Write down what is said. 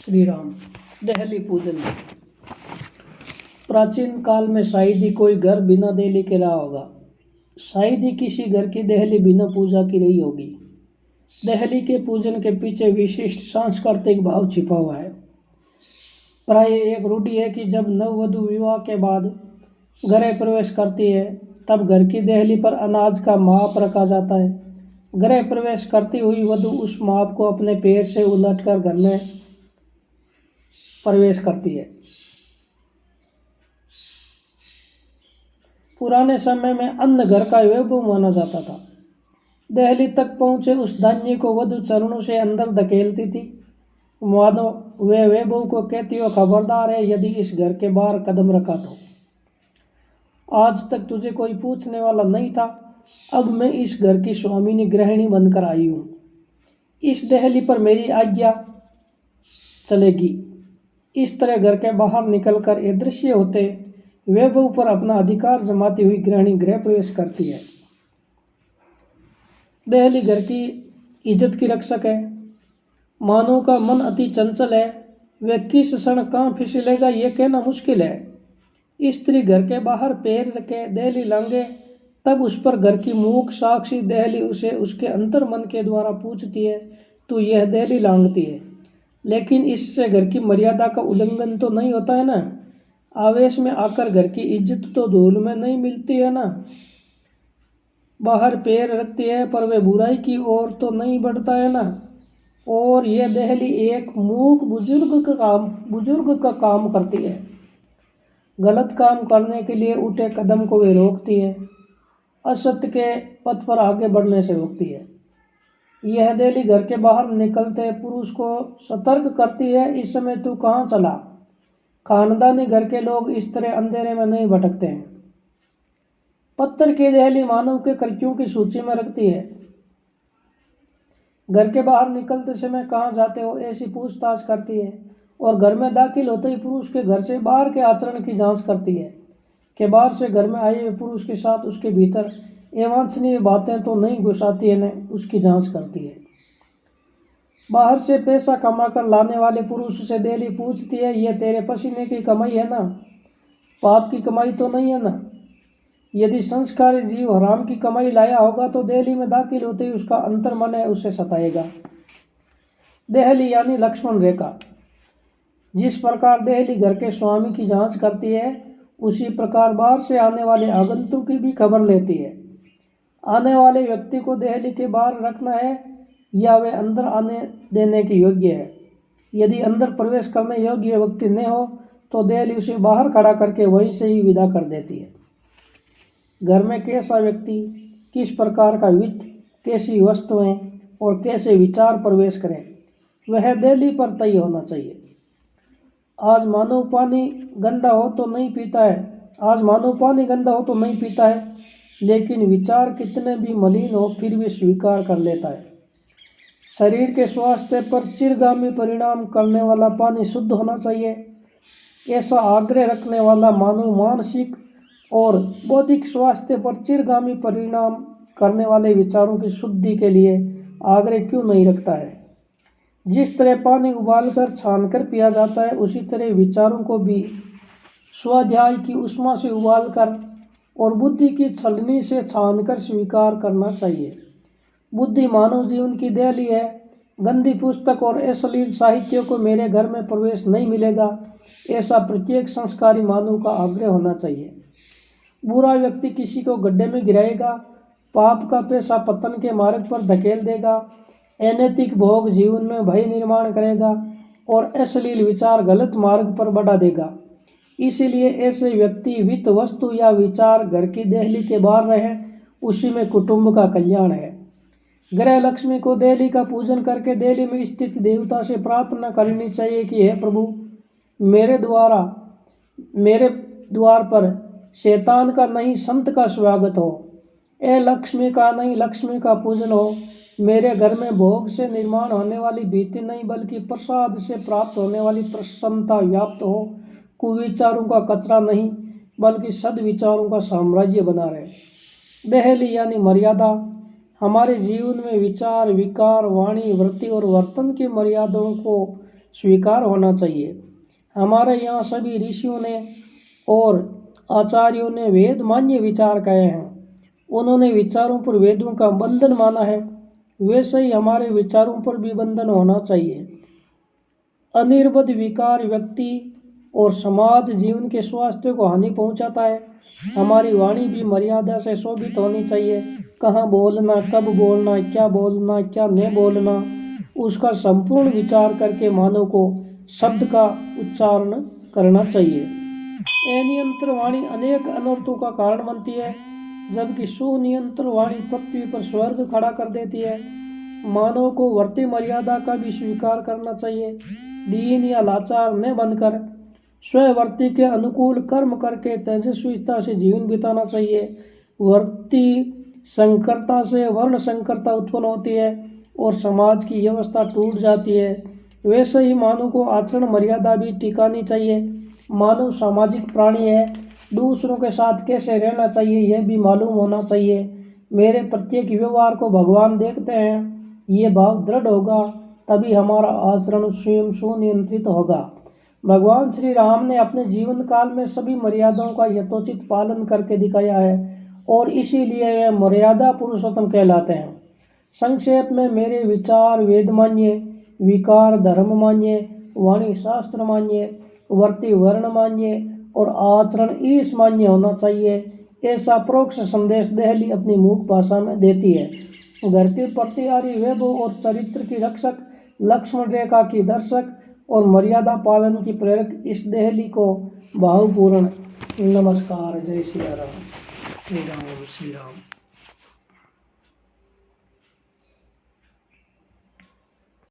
श्री राम। देहली पूजन। प्राचीन काल में शायद ही कोई घर बिना देहली के रहा होगा। शायद ही किसी घर की देहली बिना पूजा की रही होगी। देहली के पूजन के पीछे विशिष्ट सांस्कृतिक भाव छिपा हुआ है। प्राय एक रूढ़ी है कि जब नववधु विवाह के बाद गृह प्रवेश करती है तब घर की देहली पर अनाज का माप रखा जाता है। गृह प्रवेश करती हुई वधु उस माप को अपने पैर से उलटकर घर में प्रवेश करती है। पुराने समय में अन्न घर का वैभव माना जाता था। देहली तक पहुंचे उस धान्य को वधु चरणों से अंदर धकेलती थी, मानो वे वैभव को कहती हो, खबरदार है यदि इस घर के बाहर कदम रखा तो। आज तक तुझे कोई पूछने वाला नहीं था, अब मैं इस घर की स्वामिनी गृहिणी बनकर आई हूं। इस देहली पर मेरी आज्ञा चलेगी। इस तरह घर के बाहर निकलकर अदृश्य होते वैभव पर अपना अधिकार जमाती हुई गृहिणी गृह प्रवेश करती है। देहली घर की इज्जत की रक्षक है। मानव का मन अति चंचल है, वह किस क्षण कहाँ फिसलेगा यह कहना मुश्किल है। स्त्री घर के बाहर पैर रखे देहली लांगे तब उस पर घर की मूक साक्षी देहली उसे उसके अंतर मन के द्वारा पूछती है, तो यह देहली लांगती है। लेकिन इससे घर की मर्यादा का उल्लंघन तो नहीं होता है ना। आवेश में आकर घर की इज्जत तो धूल में नहीं मिलती है ना। बाहर पैर रखती है पर वे बुराई की ओर तो नहीं बढ़ता है ना। और यह देहली एक मूक बुजुर्ग का काम करती है। गलत काम करने के लिए उठे कदम को वे रोकती है, असत्य के पथ पर आगे बढ़ने से रोकती है। यह देहली घर के बाहर निकलते पुरुष को सतर्क करती है, इस समय तू कहाँ चला। खानदानी घर के लोग इस तरह अंधेरे में नहीं भटकते हैं। पत्थर की देहली मानव के कृत्यों की सूची में रखती है। घर के बाहर निकलते समय कहाँ जाते हो ऐसी पूछताछ करती है, और घर में दाखिल होते ही पुरुष के घर से बाहर के आचरण की जांच करती है कि बाहर से घर में आए हुए पुरुष के साथ उसके भीतर अवांछनीय बातें तो नहीं घुसाती है, न उसकी जांच करती है। बाहर से पैसा कमाकर लाने वाले पुरुष से देहली पूछती है, यह तेरे पसीने की कमाई है ना, पाप की कमाई तो नहीं है ना। यदि संस्कारी जीव हराम की कमाई लाया होगा तो देहली में दाखिल होते ही उसका अंतर मन है उसे सताएगा। देहली यानी लक्ष्मण रेखा। जिस प्रकार देहली घर के स्वामी की जांच करती है, उसी प्रकार बाहर से आने वाले आगंतुक की भी खबर लेती है। आने वाले व्यक्ति को देहली के बाहर रखना है या वे अंदर आने देने के योग्य है। यदि अंदर प्रवेश करने योग्य व्यक्ति न हो तो देहली उसे बाहर खड़ा करके वहीं से ही विदा कर देती है। घर में कैसा व्यक्ति, किस प्रकार का वित्त, कैसी वस्तुएं और कैसे विचार प्रवेश करें, वह देहली पर तय होना चाहिए। आज मानव पानी गंदा हो तो नहीं पीता है, लेकिन विचार कितने भी मलिन हो फिर भी स्वीकार कर लेता है। शरीर के स्वास्थ्य पर चिरगामी परिणाम करने वाला पानी शुद्ध होना चाहिए। ऐसा आग्रह रखने वाला मानव मानसिक और बौद्धिक स्वास्थ्य पर चिरगामी परिणाम करने वाले विचारों की शुद्धि के लिए आग्रह क्यों नहीं रखता है। जिस तरह पानी उबालकर छानकर पिया जाता है, उसी तरह विचारों को भी स्वाध्याय की उष्मा से उबालकर और बुद्धि की छलनी से छानकर स्वीकार करना चाहिए। बुद्धि मानव जीवन की देहली है। गंदी पुस्तक और अश्लील साहित्य को मेरे घर में प्रवेश नहीं मिलेगा, ऐसा प्रत्येक संस्कारी मानव का आग्रह होना चाहिए। बुरा व्यक्ति किसी को गड्ढे में गिराएगा, पाप का पैसा पतन के मार्ग पर धकेल देगा, अनैतिक भोग जीवन में भय निर्माण करेगा और अश्लील विचार गलत मार्ग पर बढ़ा देगा। इसीलिए ऐसे व्यक्ति वित्त, वस्तु या विचार घर की देहली के बाहर रहे, उसी में कुटुंब का कल्याण है। गृह लक्ष्मी को देहली का पूजन करके देहली में स्थित देवता से प्रार्थना करनी चाहिए कि हे प्रभु, मेरे द्वार पर शैतान का नहीं संत का स्वागत हो। ए लक्ष्मी का नहीं लक्ष्मी का पूजन हो। मेरे घर में भोग से निर्माण होने वाली भीति नहीं बल्कि प्रसाद से प्राप्त होने वाली प्रसन्नता व्याप्त हो। कुविचारों का कचरा नहीं बल्कि सद्विचारों का साम्राज्य बना रहे। देहली यानी मर्यादा। हमारे जीवन में विचार, विकार, वाणी, वृत्ति और वर्तन की मर्यादाओं को स्वीकार होना चाहिए। हमारे यहाँ सभी ऋषियों ने और आचार्यों ने वेद मान्य विचार कहे हैं। उन्होंने विचारों पर वेदों का बंधन माना है, वैसे ही हमारे विचारों पर भी बंधन होना चाहिए। अनिर्बद्ध विकार व्यक्ति और समाज जीवन के स्वास्थ्य को हानि पहुंचाता है। हमारी वाणी भी मर्यादा से शोभित होनी चाहिए। कहाँ बोलना, कब बोलना, क्या नहीं बोलना, उसका संपूर्ण विचार करके मानव को शब्द का उच्चारण करना चाहिए। अनियंत्रित वाणी अनेक अनर्थों का कारण बनती है, जबकि सुनियंत्रित वाणी पृथ्वी पर स्वर्ग खड़ा कर देती है। मानव को वर्ती मर्यादा का भी स्वीकार करना चाहिए। दीन या लाचार न बनकर स्ववर्ती के अनुकूल कर्म करके तेजस्विता से जीवन बिताना चाहिए। वर्ती संकरता से वर्ण संकरता उत्पन्न होती है और समाज की व्यवस्था टूट जाती है। वैसे ही मानव को आचरण मर्यादा भी टिकानी चाहिए। मानव सामाजिक प्राणी है, दूसरों के साथ कैसे रहना चाहिए यह भी मालूम होना चाहिए। मेरे प्रत्येक व्यवहार को भगवान देखते हैं, ये भाव दृढ़ होगा तभी हमारा आचरण स्वयं सुनियंत्रित होगा। भगवान श्री राम ने अपने जीवन काल में सभी मर्यादाओं का यथोचित पालन करके दिखाया है और इसीलिए वे मर्यादा पुरुषोत्तम कहलाते हैं। संक्षेप में मेरे विचार वेद मान्य, विकार धर्म मान्य, वाणी शास्त्र मान्य, वर्ती वर्ण मान्य और आचरण ईश मान्य होना चाहिए, ऐसा परोक्ष संदेश देहली अपनी मूक भाषा में देती है। घर के प्रतिहारी वैभव और चरित्र की रक्षक, लक्ष्मण रेखा की दर्शक और मर्यादा पालन की प्रेरक इस देहली को भावपूर्ण नमस्कार। जय श्री राम। श्री राम श्री राम।